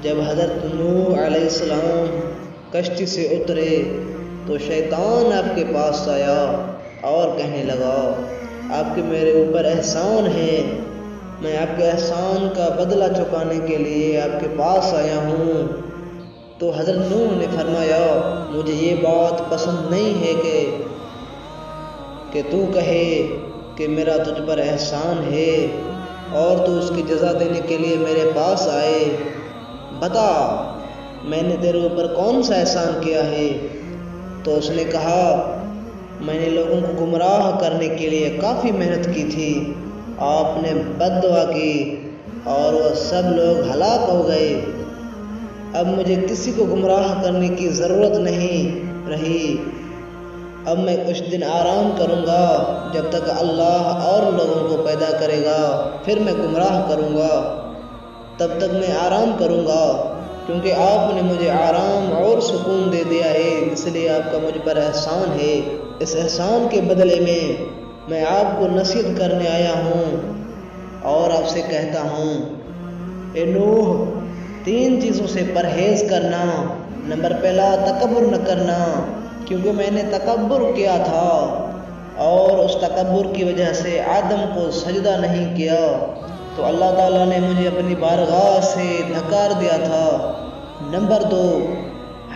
جب حضرت نوح علیہ السلام کشتی سے اترے تو شیطان آپ کے پاس آیا اور کہنے لگا آپ کے میرے اوپر احسان ہے، میں آپ کے احسان کا بدلہ چکانے کے لیے آپ کے پاس آیا ہوں۔ تو حضرت نوح نے فرمایا مجھے یہ بات پسند نہیں ہے کہ تو کہے کہ میرا تجھ پر احسان ہے اور تو اس کی جزا دینے کے لیے میرے پاس آئے، بتا میں نے تیرے اوپر کون سا احسان کیا ہے؟ تو اس نے کہا میں نے لوگوں کو گمراہ کرنے کے لیے کافی محنت کی تھی، آپ نے بد دعا کی اور وہ سب لوگ ہلاک ہو گئے، اب مجھے کسی کو گمراہ کرنے کی ضرورت نہیں رہی، اب میں کچھ دن آرام کروں گا جب تک اللہ اور لوگوں کو پیدا کرے گا، پھر میں گمراہ کروں گا، تب تک میں آرام کروں گا، کیونکہ آپ نے مجھے آرام اور سکون دے دیا ہے، اس لیے آپ کا مجھ پر احسان ہے، اس احسان کے بدلے میں آپ کو نصیحت کرنے آیا ہوں اور آپ سے کہتا ہوں اے نوح 3 چیزوں سے پرہیز کرنا۔ نمبر پہلا تکبر نہ کرنا، کیونکہ میں نے تکبر کیا تھا اور اس تکبر کی وجہ سے آدم کو سجدہ نہیں کیا تو اللہ تعالیٰ نے مجھے اپنی بارگاہ سے دھکار دیا تھا۔ نمبر 2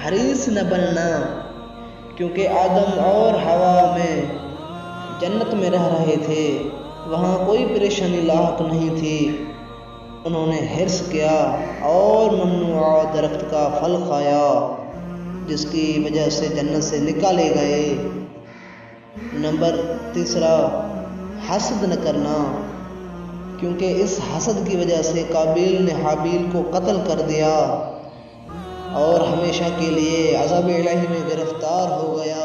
حریص نہ بننا، کیونکہ آدم اور حوا میں جنت میں رہ رہے تھے، وہاں کوئی پریشانی لاحق نہیں تھی، انہوں نے حرص کیا اور ممنوع درخت کا پھل کھایا جس کی وجہ سے جنت سے نکالے گئے۔ نمبر 3 حسد نہ کرنا، کیونکہ اس حسد کی وجہ سے قابیل نے حابیل کو قتل کر دیا اور ہمیشہ کے لیے عذاب الہی میں گرفتار ہو گیا۔